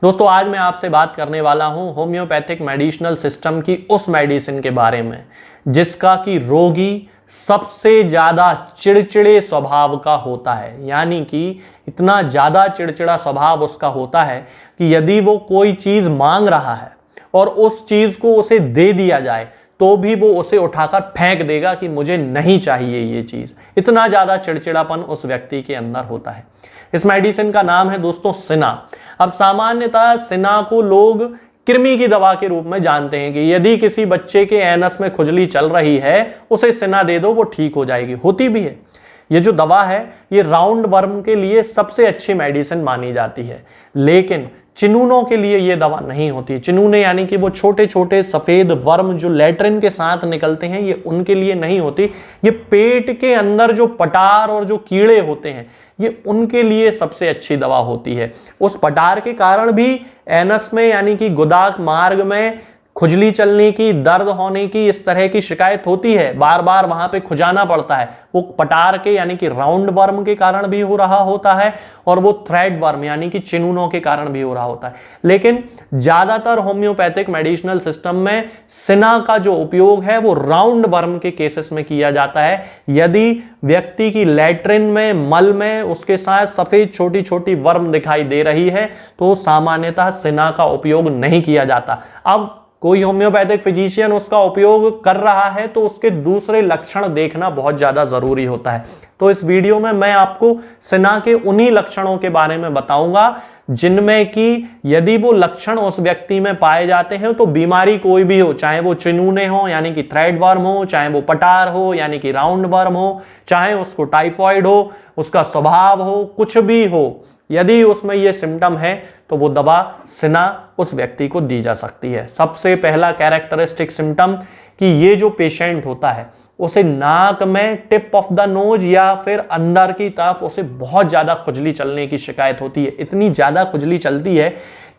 दोस्तों आज मैं आपसे बात करने वाला हूं होम्योपैथिक मेडिसिनल सिस्टम की उस मेडिसिन के बारे में जिसका कि रोगी सबसे ज्यादा चिड़चिड़े स्वभाव का होता है। यानी कि इतना ज्यादा चिड़चिड़ा स्वभाव उसका होता है कि यदि वो कोई चीज मांग रहा है और उस चीज को उसे दे दिया जाए तो भी वो उसे उठाकर फेंक देगा कि मुझे नहीं चाहिए ये चीज। इतना ज्यादा चिड़चिड़ापन उस व्यक्ति के अंदर होता है। इस मेडिसिन का नाम है दोस्तों सिना। अब सामान्यतः सिना को लोग कृमि की दवा के रूप में जानते हैं कि यदि किसी बच्चे के एनस में खुजली चल रही है उसे सिना दे दो, वो ठीक हो जाएगी। होती भी है। ये जो दवा है ये राउंड वर्म के लिए सबसे अच्छी मेडिसिन मानी जाती है, लेकिन चिनूनों के लिए ये दवा नहीं होती। चिनूने यानी कि वो छोटे छोटे सफेद वर्म जो लैट्रिन के साथ निकलते हैं, ये उनके लिए नहीं होती। ये पेट के अंदर जो पटार और जो कीड़े होते हैं ये उनके लिए सबसे अच्छी दवा होती है। उस पटार के कारण भी एनस में यानी कि गुदा मार्ग में खुजली चलने की, दर्द होने की, इस तरह की शिकायत होती है। बार बार वहां पे खुजाना पड़ता है। वो पटार के यानी कि राउंड वर्म के कारण भी हो रहा होता है और वो थ्रेड वर्म यानी कि चिनूनों के कारण भी हो रहा होता है। लेकिन ज्यादातर होम्योपैथिक मेडिसिनल सिस्टम में सिना का जो उपयोग है वो राउंड वर्म के केसेस में किया जाता है। यदि व्यक्ति की लैट्रिन में, मल में उसके साथ सफेद छोटी छोटी वर्म दिखाई दे रही है तो सामान्यतः सिना का उपयोग नहीं किया जाता। अब कोई होम्योपैथिक फिजिशियन उसका उपयोग कर रहा है तो उसके दूसरे लक्षण देखना बहुत ज्यादा जरूरी होता है। तो इस वीडियो में मैं आपको सिना के उन्हीं लक्षणों के बारे में बताऊंगा जिनमें कि यदि वो लक्षण उस व्यक्ति में पाए जाते हैं तो बीमारी कोई भी हो, चाहे वो चिनूने हो यानी कि थ्रेड वर्म हो, चाहे वो पटार हो यानी कि राउंड वर्म हो, चाहे उसको टाइफॉइड हो, उसका स्वभाव हो, कुछ भी हो, यदि उसमें ये सिम्टम है तो वो दवा सिना उस व्यक्ति को दी जा सकती है। सबसे पहला कैरेक्टरिस्टिक सिम्टम कि ये जो पेशेंट होता है उसे नाक में टिप ऑफ द नोज या फिर अंदर की तरफ उसे बहुत ज्यादा खुजली चलने की शिकायत होती है। इतनी ज्यादा खुजली चलती है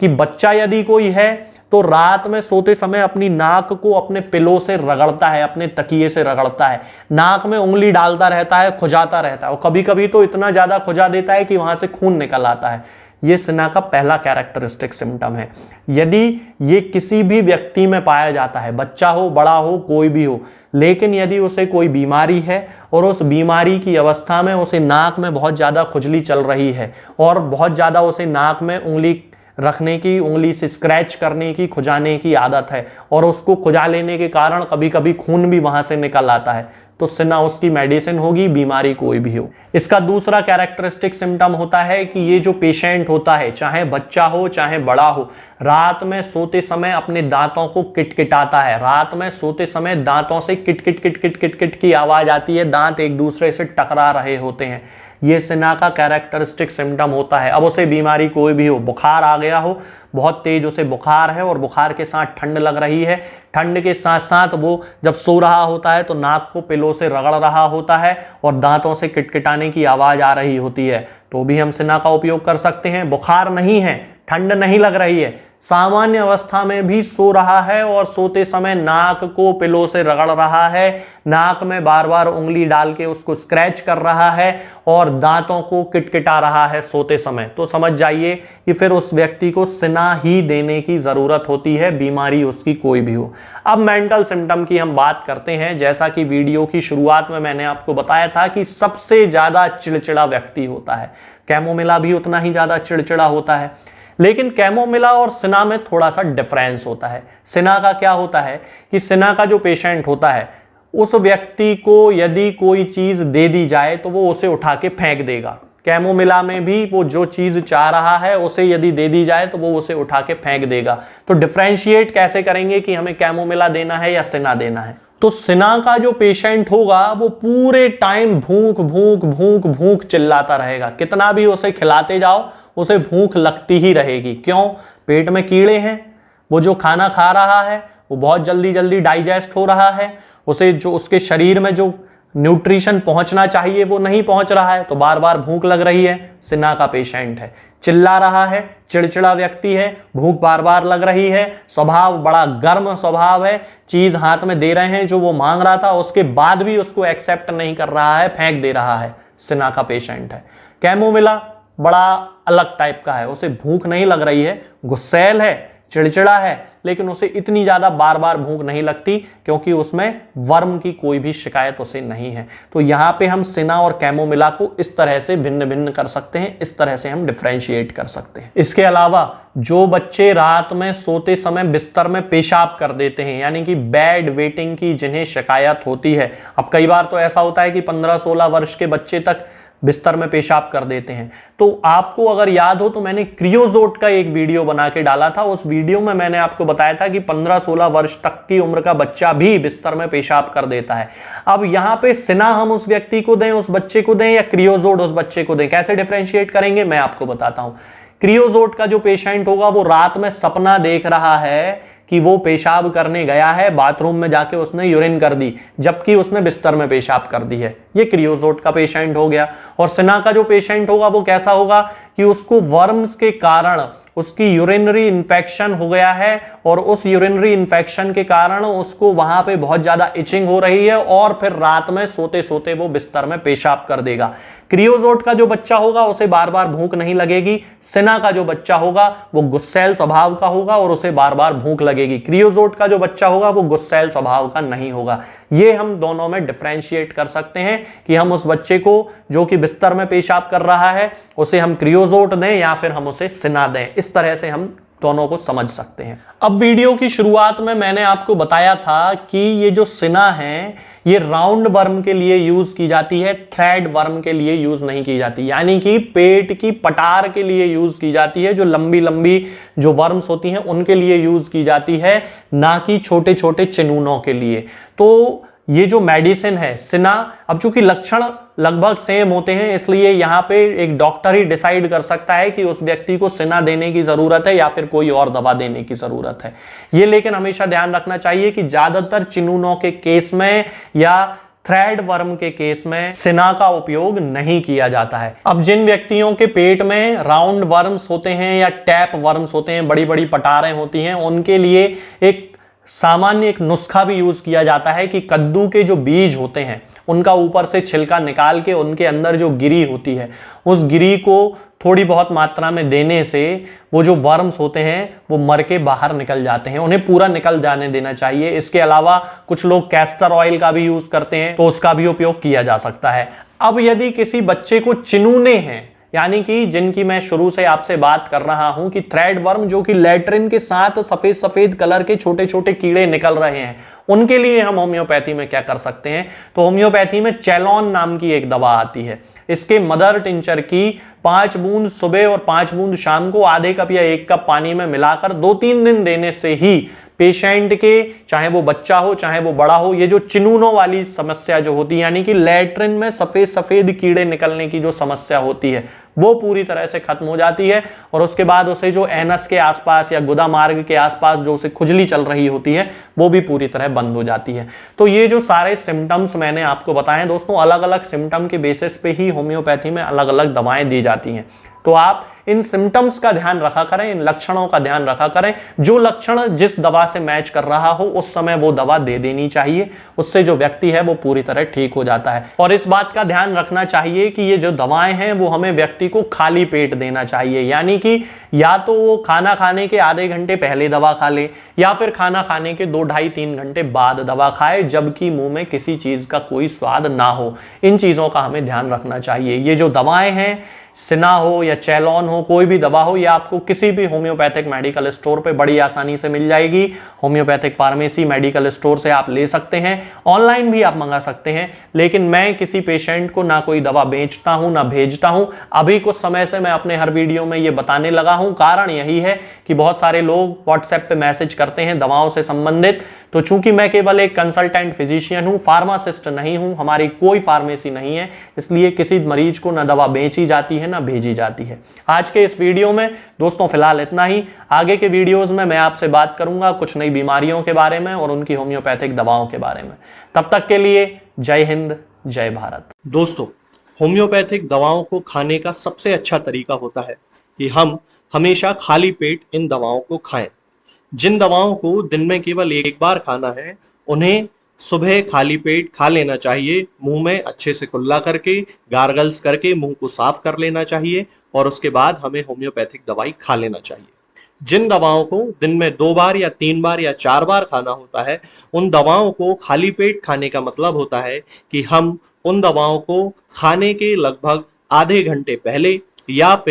कि बच्चा यदि कोई है तो रात में सोते समय अपनी नाक को अपने पिलो से रगड़ता है, अपने तकिए से रगड़ता है, नाक में उंगली डालता रहता है, खुजाता रहता है और कभी कभी तो इतना ज्यादा खुजा देता है कि वहां से खून निकल आता है। ये सिना का पहला कैरेक्टरिस्टिक सिम्टम है। यदि ये किसी भी व्यक्ति में पाया जाता है, बच्चा हो, बड़ा हो, कोई भी हो, लेकिन यदि उसे कोई बीमारी है और उस बीमारी की अवस्था में उसे नाक में बहुत ज्यादा खुजली चल रही है और बहुत ज्यादा उसे नाक में उंगली रखने की, उंगली से स्क्रैच करने की, खुजाने की आदत है और उसको खुजा लेने के कारण कभी कभी खून भी वहां से निकल आता है, तो सिना उसकी मेडिसिन होगी, बीमारी कोई भी हो। इसका दूसरा कैरेक्टरिस्टिक सिम्टम होता है कि ये जो पेशेंट होता है, चाहे बच्चा हो चाहे बड़ा हो, रात में सोते समय अपने दांतों को किटकिटाता है। रात में सोते समय दांतों से kit kit kit kit kit kit की आवाज आती है, दांत एक दूसरे से टकरा रहे होते हैं। ये सिना का कैरेक्टरिस्टिक सिम्टम होता है। अब उसे बीमारी कोई भी हो, बुखार आ गया हो, बहुत तेज उसे बुखार है और बुखार के साथ ठंड लग रही है, ठंड के साथ साथ वो जब सो रहा होता है तो नाक को पिलो से रगड़ रहा होता है और दांतों से किटकिटाने की आवाज आ रही होती है, तो भी हम सिना का उपयोग कर सकते हैं। बुखार नहीं है, ठंड नहीं लग रही है, सामान्य अवस्था में भी सो रहा है और सोते समय नाक को पिलो से रगड़ रहा है, नाक में बार बार उंगली डाल के उसको स्क्रैच कर रहा है और दांतों को किटकिटा रहा है सोते समय, तो समझ जाइए कि फिर उस व्यक्ति को सिना ही देने की जरूरत होती है, बीमारी उसकी कोई भी हो। अब मेंटल सिम्टम की हम बात करते हैं। जैसा कि वीडियो की शुरुआत में मैंने आपको बताया था कि सबसे ज्यादा चिड़चिड़ा व्यक्ति होता है। कैमोमिला भी उतना ही ज्यादा चिड़चिड़ा होता है, लेकिन कैमोमिला और सिना में थोड़ा सा डिफरेंस होता है। सिना का क्या होता है कि सिना का जो पेशेंट होता है उस व्यक्ति को यदि कोई चीज दे दी जाए तो वो उसे उठा के फेंक देगा। कैमोमिला में भी वो जो चीज चाह रहा है उसे यदि दे दी जाए तो वो उसे उठा के फेंक देगा। तो डिफरेंशिएट कैसे करेंगे कि हमें कैमोमिला देना है या सिना देना है? तो सिना का जो पेशेंट होगा वो पूरे टाइम भूख भूख भूख भूख चिल्लाता रहेगा। कितना भी उसे खिलाते जाओ उसे भूख लगती ही रहेगी। क्यों? पेट में कीड़े हैं, वो जो खाना खा रहा है वो बहुत जल्दी जल्दी डाइजेस्ट हो रहा है, उसे जो उसके शरीर में जो न्यूट्रिशन पहुंचना चाहिए वो नहीं पहुंच रहा है, तो बार बार भूख लग रही है। सिना का पेशेंट है, चिल्ला रहा है, चिड़चिड़ा व्यक्ति है, भूख बार बार लग रही है, स्वभाव बड़ा गर्म स्वभाव है, चीज हाथ में दे रहे हैं जो वो मांग रहा था उसके बाद भी उसको एक्सेप्ट नहीं कर रहा है, फेंक दे रहा है, सिना का पेशेंट है। कैमोमिला बड़ा अलग टाइप का है। उसे भूख नहीं लग रही है, गुस्सैल है, चिड़चिड़ा है, लेकिन उसे इतनी ज्यादा बार बार भूख नहीं लगती क्योंकि उसमें वर्म की कोई भी शिकायत उसे नहीं है। तो यहां पे हम सिना और कैमोमिला को इस तरह से भिन्न भिन्न कर सकते हैं, इस तरह से हम डिफरेंशिएट कर सकते हैं। इसके अलावा जो बच्चे रात में सोते समय बिस्तर में पेशाब कर देते हैं, यानी कि बेड वेटिंग की जिन्हें शिकायत होती है, अब कई बार तो ऐसा होता है कि 15-16 वर्ष के बच्चे तक बिस्तर में पेशाब कर देते हैं, तो आपको अगर याद हो तो मैंने क्रियोजोट का एक वीडियो बना के डाला था। उस वीडियो में मैंने आपको बताया था कि 15-16 वर्ष तक की उम्र का बच्चा भी बिस्तर में पेशाब कर देता है। अब यहां पे सिना हम उस व्यक्ति को दें, उस बच्चे को दें, या क्रियोजोट उस बच्चे को दें, कैसे डिफरेंशिएट करेंगे मैं आपको बताता हूं। क्रियोजोट का जो पेशेंट होगा वो रात में सपना देख रहा है कि वो पेशाब करने गया है, बाथरूम में जाके उसने यूरिन कर दी, जबकि उसने बिस्तर में पेशाब कर दी है। ये क्रियोजोट का पेशेंट हो गया। और सिना का जो पेशेंट होगा वो कैसा होगा कि उसको वर्म्स के कारण उसकी यूरिनरी इन्फेक्शन हो गया है, और उस यूरिनरी इन्फेक्शन के कारण उसको वहां पे बहुत ज्यादा इचिंग हो रही है, और फिर रात में सोते सोते वो बिस्तर में पेशाब कर देगा। क्रियोजोट का जो बच्चा होगा उसे बार बार भूख नहीं लगेगी। सिना का जो बच्चा होगा वो गुस्सैल स्वभाव का होगा और उसे बार बार भूख लगेगी। क्रियोजोट का जो बच्चा होगा वो गुस्सैल स्वभाव का नहीं होगा। ये हम दोनों में डिफरेंशिएट कर सकते हैं कि हम उस बच्चे को जो कि बिस्तर में पेशाब कर रहा है उसे हम क्रियोजोट दें या फिर हम उसे सिना दें। इस तरह से हम दोनों को समझ सकते हैं। अब वीडियो की शुरुआत में मैंने आपको बताया था कि ये जो सिना है ये राउंड वर्म के लिए यूज की जाती है, थ्रेड वर्म के लिए यूज नहीं की जाती, यानी कि पेट की पटार के लिए यूज की जाती है। जो लंबी लंबी जो वर्म्स होती हैं उनके लिए यूज की जाती है, ना कि छोटे छोटे चिनूनों के लिए। तो ये जो मेडिसिन है सिना, अब चूंकि लक्षण लगभग सेम होते हैं इसलिए यहां पे एक डॉक्टर ही डिसाइड कर सकता है कि उस व्यक्ति को सिना देने की जरूरत है या फिर कोई और दवा देने की जरूरत है। ये लेकिन हमेशा ध्यान रखना चाहिए कि ज्यादातर चिनूनों के केस में या थ्रेड वर्म के केस में सिना का उपयोग नहीं किया जाता है। अब जिन व्यक्तियों के पेट में राउंड वर्म्स होते हैं या टैप वर्म्स होते हैं, बड़ी बड़ी पटारें होती हैं, उनके लिए एक सामान्य एक नुस्खा भी यूज किया जाता है कि कद्दू के जो बीज होते हैं उनका ऊपर से छिलका निकाल के उनके अंदर जो गिरी होती है उस गिरी को थोड़ी बहुत मात्रा में देने से वो जो वर्म्स होते हैं वो मर के बाहर निकल जाते हैं, उन्हें पूरा निकल जाने देना चाहिए। इसके अलावा कुछ लोग कैस्टर ऑयल का भी यूज करते हैं तो उसका भी उपयोग किया जा सकता है। अब यदि किसी बच्चे को चिनूने हैं, यानी कि जिनकी मैं शुरू से आपसे बात कर रहा हूं कि थ्रेड वर्म जो कि लैट्रिन के साथ सफेद सफेद कलर के छोटे छोटे कीड़े निकल रहे हैं, उनके लिए हम होम्योपैथी में क्या कर सकते हैं। तो होम्योपैथी में चैलॉन नाम की एक दवा आती है। इसके मदर टिंचर की 5 बूंद सुबह और 5 बूंद शाम को आधे कप या 1 कप पानी में मिलाकर 2-3 दिन देने से ही पेशेंट के, चाहे वो बच्चा हो चाहे वो बड़ा हो, ये जो चिनूनों वाली समस्या जो होती है, यानी कि लैट्रिन में सफेद सफेद कीड़े निकलने की जो समस्या होती है वो पूरी तरह से खत्म हो जाती है। और उसके बाद उसे जो एनस के आसपास या गुदा मार्ग के आसपास जो उसे खुजली चल रही होती है वो भी पूरी तरह बंद हो जाती है। तो ये जो सारे सिम्टम्स मैंने आपको बताए हैं दोस्तों, अलग अलग सिम्टम के बेसिस पे ही होम्योपैथी में अलग अलग दवाएं दी जाती हैं। तो आप इन सिम्टम्स का ध्यान रखा करें, इन लक्षणों का ध्यान रखा करें। जो लक्षण जिस दवा से मैच कर रहा हो उस समय वो दवा दे देनी चाहिए, उससे जो व्यक्ति है वो पूरी तरह ठीक हो जाता है। और इस बात का ध्यान रखना चाहिए कि ये जो दवाएं हैं वो हमें व्यक्ति को खाली पेट देना चाहिए, यानी कि या तो वो खाना खाने के आधे घंटे पहले दवा खा ले या फिर खाना खाने के 2-2.5-3 घंटे बाद दवा खाए, जबकि मुंह में किसी चीज का कोई स्वाद ना हो। इन चीजों का हमें ध्यान रखना चाहिए। ये जो दवाएं हैं, सिना हो या चैलॉन हो, कोई भी दवा हो, ये आपको किसी भी होम्योपैथिक मेडिकल स्टोर पे बड़ी आसानी से मिल जाएगी। होम्योपैथिक फार्मेसी मेडिकल स्टोर से आप ले सकते हैं, ऑनलाइन भी आप मंगा सकते हैं। लेकिन मैं किसी पेशेंट को ना कोई दवा बेचता हूं ना भेजता हूं। अभी कुछ समय से मैं अपने हर वीडियो में ये बताने लगा हूं। कारण यही है कि बहुत सारे लोग व्हाट्सएप पे मैसेज करते हैं दवाओं से संबंधित। तो चूंकि मैं केवल एक कंसल्टेंट फिजिशियन हूं, फार्मासिस्ट नहीं हूं, हमारी कोई फार्मेसी नहीं है, इसलिए किसी मरीज को ना दवा बेची जाती है ना भेजी जाती है। आज के इस वीडियो में दोस्तों फिलहाल इतना ही। आगे के वीडियोस में मैं आपसे बात करूंगा कुछ नई बीमारियों के बारे में और उनकी होम्योपैथिक दवाओं के बारे में। तब तक के लिए जय हिंद, जय भारत। दोस्तों, होम्योपैथिक दवाओं को खाने का सबसे अच्छा तरीका होता है कि हम हमेशा खाली पेट इन दवाओं को खाएं। जिन दवाओं को दिन में केवल एक बार खाना है उन्हें सुबह खाली पेट खा लेना चाहिए, मुंह में अच्छे से कुल्ला करके, गार्गल्स करके मुंह को साफ कर लेना चाहिए और उसके बाद हमें होम्योपैथिक दवाई खा लेना चाहिए। जिन दवाओं को दिन में 2 बार या 3 बार या 4 बार खाना होता है, उन दवाओं को खाली पेट खाने का मतलब होता है कि हम उन दवाओं को खाने के लगभग आधे घंटे पहले या फिर